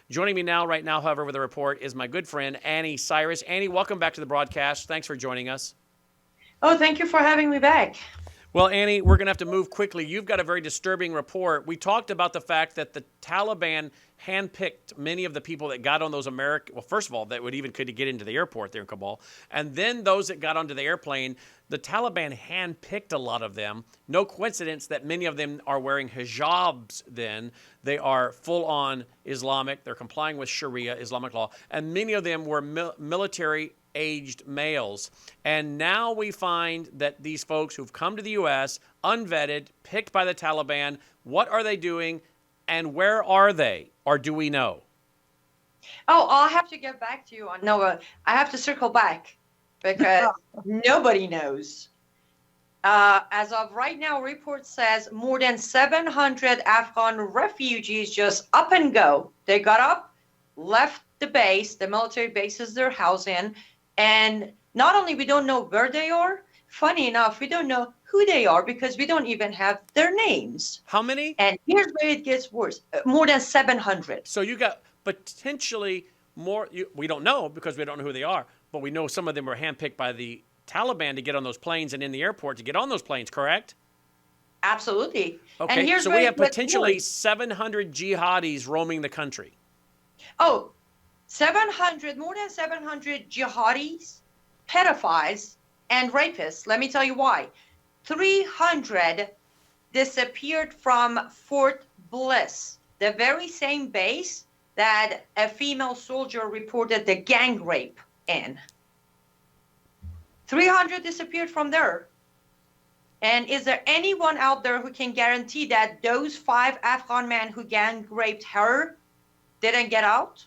Joining me right now, however, with a report is my good friend, Annie Cyrus. Annie, welcome back to the broadcast. Thanks for joining us. Oh, thank you for having me back. Well, Annie, we're going to have to move quickly. You've got a very disturbing report. We talked about the fact that the Taliban handpicked many of the people that got on those well, first of all, that could get into the airport there in Kabul. And then those that got onto the airplane, the Taliban handpicked a lot of them. No coincidence that many of them are wearing hijabs then. They are full-on Islamic. They're complying with Sharia, Islamic law. And many of them were military-aged males. And now we find that these folks who've come to the U.S., unvetted, picked by the Taliban, what are they doing and where are they? Or do we know? Oh, I'll have to get back to you on Noah. I have to circle back because nobody knows. As of right now, report says more than 700 Afghan refugees just up and go. They got up, left the base, the military bases they're housed in, and not only we don't know where they are, funny enough, we don't know who they are because we don't even have their names. How many? And here's where it gets worse. More than 700. So you got potentially more. We don't know because we don't know who they are, but we know some of them were handpicked by the Taliban to get on those planes and in the airport to get on those planes, correct? Absolutely. Okay, and here's so where we it have gets potentially worse. 700 jihadis roaming the country. Oh, 700, more than 700 jihadis, pedophiles, and rapists. Let me tell you why. 300 disappeared from Fort Bliss, the very same base that a female soldier reported the gang rape in. 300 disappeared from there. And is there anyone out there who can guarantee that those 5 Afghan men who gang raped her didn't get out?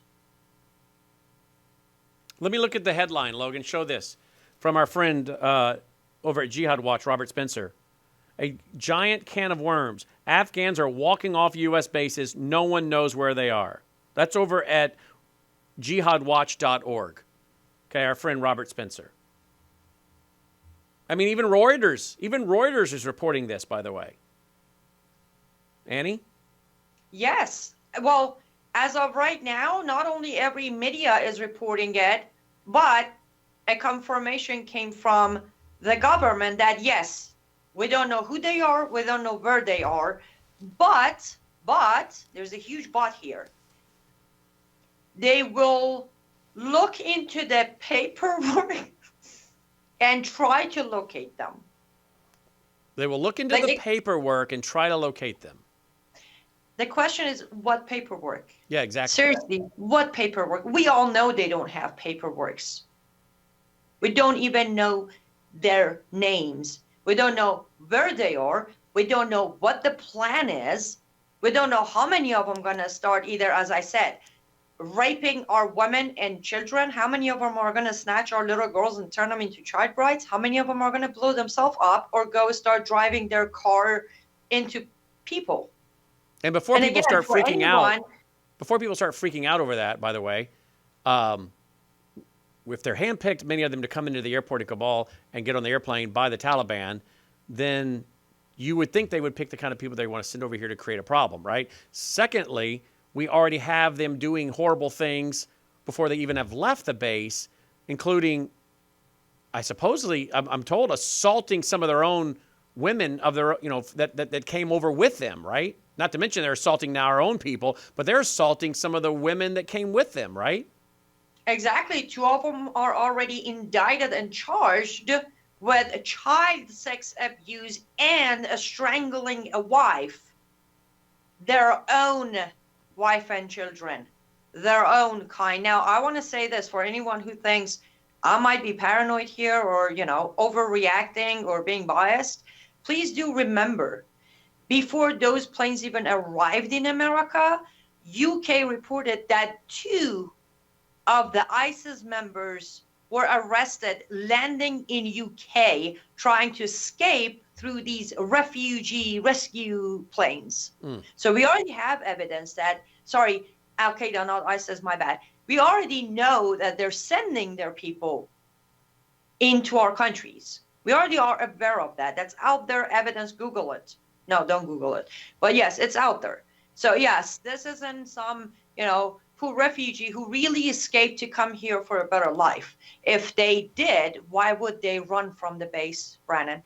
Let me look at the headline, Logan. Show this from our friend over at Jihad Watch, Robert Spencer. A giant can of worms. Afghans are walking off U.S. bases. No one knows where they are. That's over at jihadwatch.org. Okay, our friend Robert Spencer. I mean, even Reuters is reporting this, by the way. Annie? Yes. Well, as of right now, not only every media is reporting it, but a confirmation came from the government that, yes, we don't know who they are, we don't know where they are, but, there's a huge but here. They will look into the paperwork and try to locate them. They will look into the paperwork and try to locate them. The question is, what paperwork? Yeah, exactly. Seriously, what paperwork? We all know they don't have paperworks. We don't even know their names. We don't know where they are. We don't know what the plan is. We don't know how many of them are going to start either, as I said, raping our women and children. How many of them are going to snatch our little girls and turn them into child brides? How many of them are going to blow themselves up or go start driving their car into people? And before people start freaking out over that, by the way, if they're handpicked, many of them to come into the airport in Kabul and get on the airplane by the Taliban, then you would think they would pick the kind of people they want to send over here to create a problem, right? Secondly, we already have them doing horrible things before they even have left the base, including, I'm told, assaulting some of their own women of their, that came over with them, right? Not to mention they're assaulting now our own people, but they're assaulting some of the women that came with them, right? Exactly. 2 of them are already indicted and charged with child sex abuse and strangling a wife, their own wife and children, their own kind. Now, I want to say this for anyone who thinks I might be paranoid here or, overreacting or being biased. Please do remember, before those planes even arrived in America, UK reported that 2 of the ISIS members were arrested landing in UK trying to escape through these refugee rescue planes. So we already have evidence that, Al-Qaeda, not ISIS, my bad. We already know that they're sending their people into our countries. We already are aware of that. That's out there, evidence, Google it. No, don't Google it. But yes, it's out there. So yes, this isn't some, who refugee who really escaped to come here for a better life. If they did, why would they run from the base, Brandon?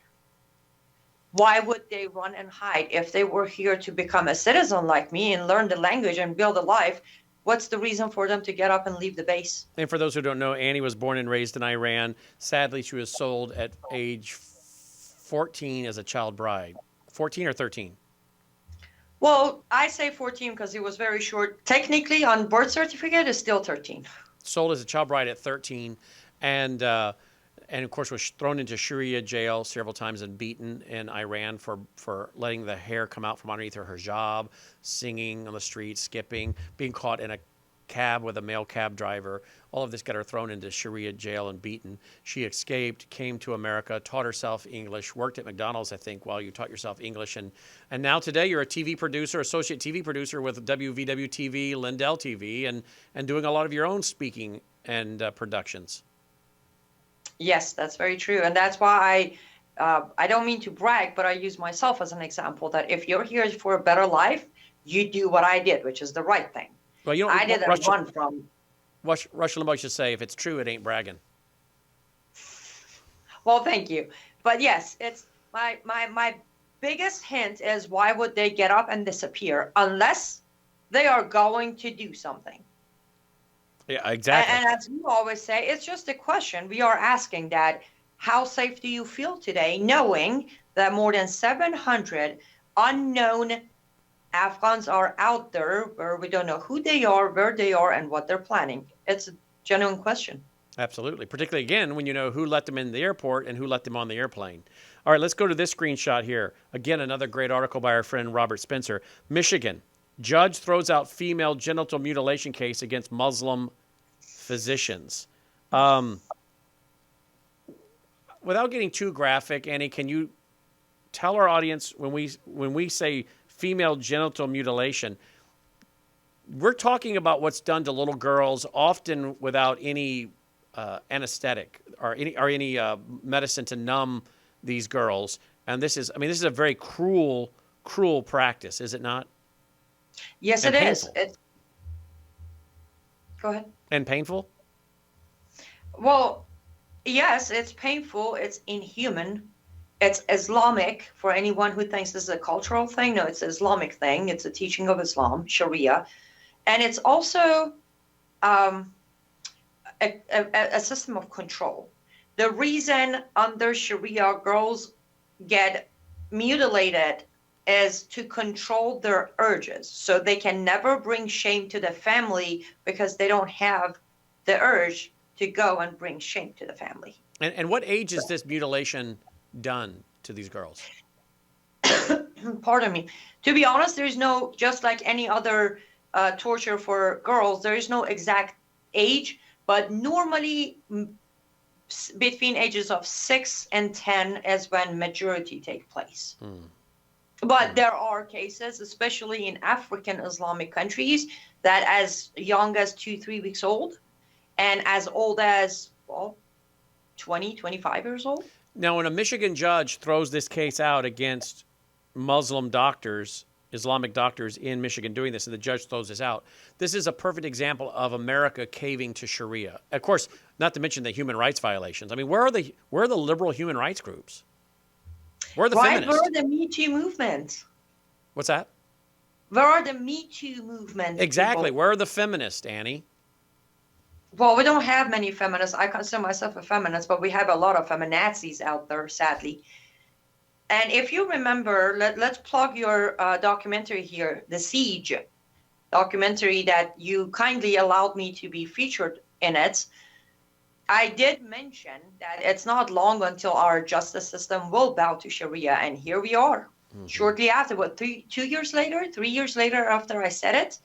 Why would they run and hide? If they were here to become a citizen like me and learn the language and build a life, what's the reason for them to get up and leave the base? And for those who don't know, Annie was born and raised in Iran. Sadly, she was sold at age 14 as a child bride. 14 or 13? Well, I say 14 because it was very short. Technically, on birth certificate, it's still 13. Sold as a child bride at 13, and of course was thrown into Sharia jail several times and beaten in Iran for letting the hair come out from underneath her hijab, singing on the street, skipping, being caught in a cab with a male cab driver. All of this got her thrown into Sharia jail and beaten. She escaped, came to America, taught herself English, worked at McDonald's, I think, while you taught yourself English. And now today you're a TV producer, associate TV producer with WVW TV, Lindell TV, and doing a lot of your own speaking and productions. Yes, that's very true. And that's why I don't mean to brag, but I use myself as an example that if you're here for a better life, you do what I did, which is the right thing. Well, you know, I didn't run from. Rush Limbaugh used to say, if it's true, it ain't bragging. Well, thank you. But yes, it's my biggest hint is why would they get up and disappear unless they are going to do something? Yeah, exactly. And as you always say, it's just a question. We are asking that, how safe do you feel today, knowing that more than 700 unknown Afghans are out there where we don't know who they are, where they are, and what they're planning? It's a genuine question. Absolutely. Particularly, again, when you know who let them in the airport and who let them on the airplane. All right, let's go to this screenshot here. Again, another great article by our friend Robert Spencer. Michigan. Judge throws out female genital mutilation case against Muslim physicians. Without getting too graphic, Annie, can you tell our audience when we say female genital mutilation, we're talking about what's done to little girls, often without any anesthetic or any medicine to numb these girls. And this is a very cruel practice, is it not? Yes, and it painful. is. Go ahead. And painful? Well, yes, it's painful. It's inhuman. It's Islamic for anyone who thinks this is a cultural thing. No, it's an Islamic thing. It's a teaching of Islam, Sharia. And it's also a system of control. The reason under Sharia girls get mutilated is to control their urges. So they can never bring shame to the family because they don't have the urge to go and bring shame to the family. And what age is this mutilation done to these girls? Pardon me. To be honest, there's no, just like any other torture for girls, there is no exact age, but normally between ages of 6 and 10 is when majority take place. But there are cases, especially in African Islamic countries, that as young as 2-3 weeks old and as old as, 20, 25 years old. Now, when a Michigan judge throws this case out against Muslim doctors, Islamic doctors in Michigan doing this, and the judge throws this out, this is a perfect example of America caving to Sharia. Of course, not to mention the human rights violations. I mean, where are the liberal human rights groups? Where are the feminists? Where are the Me Too movement? What's that? Where are the Me Too movement? Exactly. People? Where are the feminists, Annie? Well, we don't have many feminists. I consider myself a feminist, but we have a lot of feminazis out there, sadly. And if you remember, let's plug your documentary here, The Siege documentary that you kindly allowed me to be featured in it. I did mention that it's not long until our justice system will bow to Sharia, and here we are. Shortly after, 3 years later after I said it,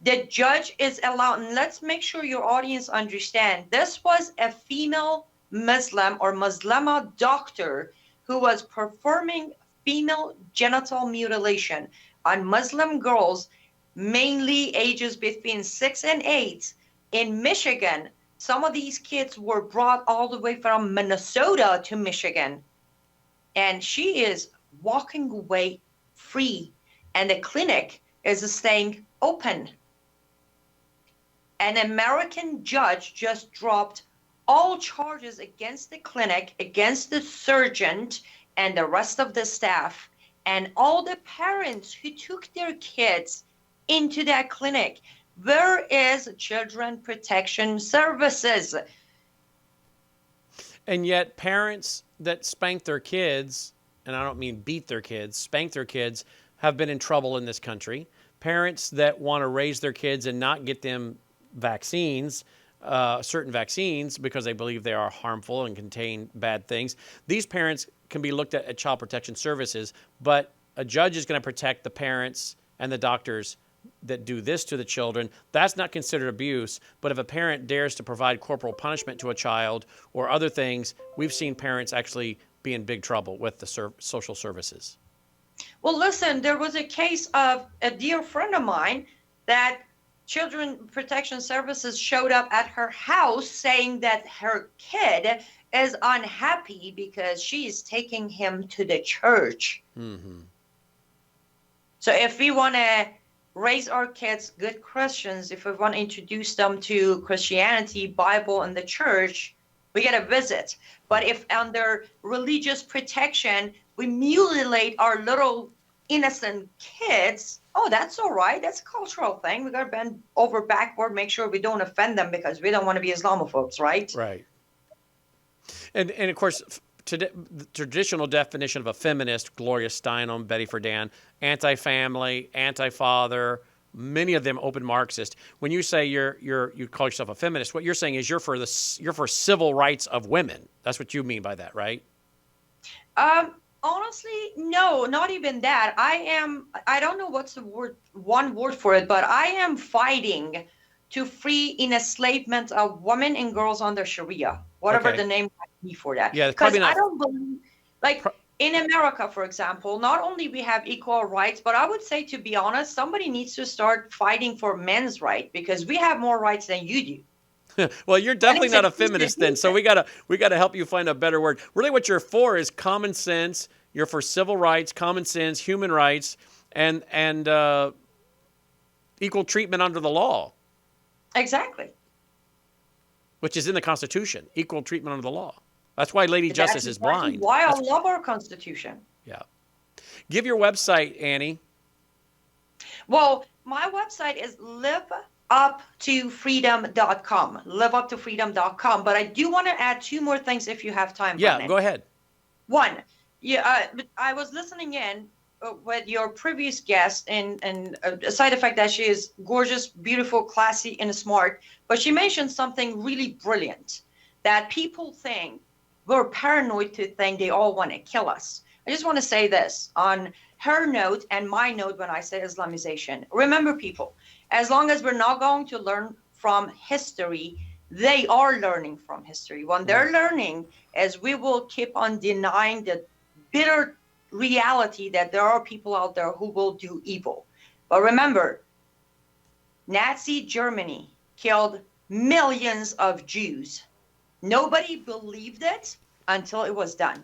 the judge is allowed, and let's make sure your audience understand, this was a female Muslim or Muslima doctor who was performing female genital mutilation on Muslim girls, mainly ages between 6 and 8 in Michigan. Some of these kids were brought all the way from Minnesota to Michigan, and she is walking away free, and the clinic is staying open. An American judge just dropped all charges against the clinic, against the surgeon and the rest of the staff, and all the parents who took their kids into that clinic. Where is Children Protection Services? And yet parents that spank their kids, and I don't mean beat their kids, spank their kids, have been in trouble in this country. Parents that want to raise their kids and not get them vaccines, certain vaccines, because they believe they are harmful and contain bad things. These parents can be looked at Child Protection Services, but a judge is going to protect the parents and the doctors that do this to the children. That's not considered abuse. But if a parent dares to provide corporal punishment to a child or other things, we've seen parents actually be in big trouble with the social services. Well, listen, there was a case of a dear friend of mine that Children Protection Services showed up at her house saying that her kid is unhappy because she is taking him to the church. Mm-hmm. So if we want to raise our kids good Christians, if we want to introduce them to Christianity, Bible, and the church, we get a visit. But if under religious protection, we mutilate our little innocent kids, oh, that's all right. That's a cultural thing. We got to bend over backward, make sure we don't offend them because we don't want to be Islamophobes, right? Right. And of course, the traditional definition of a feminist, Gloria Steinem, Betty Friedan, anti-family, anti-father, many of them open Marxist. When you say you call yourself a feminist, what you're saying is you're for civil rights of women. That's what you mean by that, right? Honestly, no, not even that. I don't know what's the one word for it, but I am fighting to free enslavement of women and girls under Sharia, whatever the name might be for that. Yeah, because I don't believe, in America, for example, not only we have equal rights, but I would say, to be honest, somebody needs to start fighting for men's rights because we have more rights than you do. Well, you're definitely not a feminist then, so we gotta help you find a better word. Really, what you're for is common sense. You're for civil rights, common sense, human rights, and equal treatment under the law. Exactly. Which is in the Constitution, equal treatment under the law. That's why Lady Justice is blind. Why I love our Constitution. Yeah. Give your website, Annie. Well, my website is liveuptofreedom.com. Liveuptofreedom.com. But I do want to add two more things if you have time. Yeah, Brandon. go ahead. One, I was listening in with your previous guest, and aside the fact that she is gorgeous, beautiful, classy, and smart, but she mentioned something really brilliant, that people think we're paranoid to think they all want to kill us. I just want to say this on her note and my note when I say Islamization. Remember, people, as long as we're not going to learn from history, they are learning from history. When they're learning, as we will keep on denying the bitter reality that there are people out there who will do evil. But remember, Nazi Germany killed millions of Jews. Nobody believed it until it was done.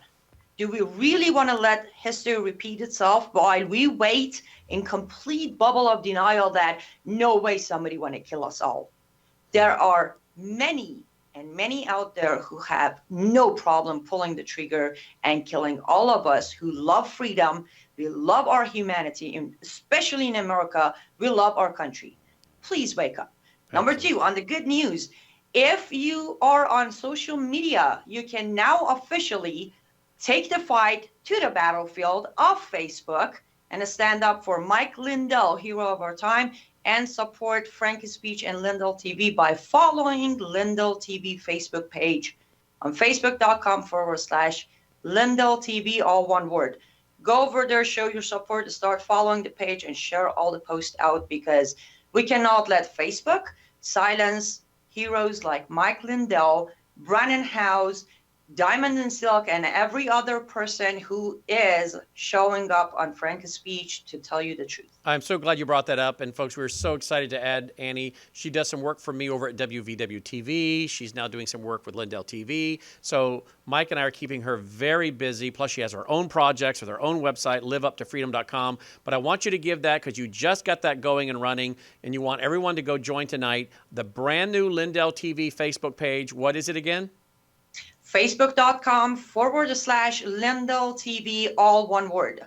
Do we really want to let history repeat itself while we wait in complete bubble of denial that no way somebody want to kill us all? There are many and many out there who have no problem pulling the trigger and killing all of us who love freedom. We love our humanity, and especially in America, we love our country. Please wake up. Number two, on the good news, if you are on social media, you can now officially take the fight to the battlefield of Facebook and stand up for Mike Lindell, hero of our time, and support Frank Speech and Lindell TV by following Lindell TV Facebook page on facebook.com/Lindell TV, all one word. Go over there, show your support, start following the page, and share all the posts out, because we cannot let Facebook silence heroes like Mike Lindell, Brannon Howse, Diamond and Silk, and every other person who is showing up on Frank Speech to tell you the truth. I'm so glad you brought that up. And folks, we're so excited to add Annie. She does some work for me over at WVW TV. She's now doing some work with Lindell TV. So Mike and I are keeping her very busy. Plus, she has her own projects with her own website, liveuptofreedom.com. But I want you to give that, because you just got that going and running, and you want everyone to go join tonight. The brand new Lindell TV Facebook page. What is it again? Facebook.com/Lindell TV, all one word.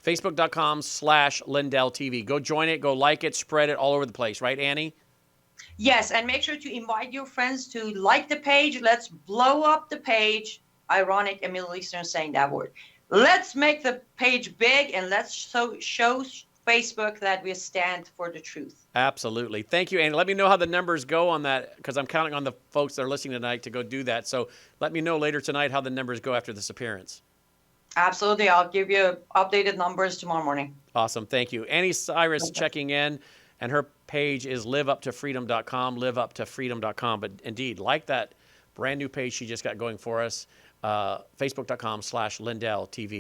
Facebook.com/Lindell TV. Go join it, go like it, spread it all over the place. Right, Annie? Yes, and make sure to invite your friends to like the page. Let's blow up the page. Ironic and Middle Eastern saying that word. Let's make the page big, and let's show Facebook that we stand for the truth. Absolutely. Thank you, Annie. Let me know how the numbers go on that, because I'm counting on the folks that are listening tonight to go do that. So let me know later tonight how the numbers go after this appearance. Absolutely. I'll give you updated numbers tomorrow morning. Awesome. Thank you. Annie Cyrus checking in, and her page is liveuptofreedom.com, liveuptofreedom.com. But indeed, like that brand new page she just got going for us, Facebook.com/Lindell TV.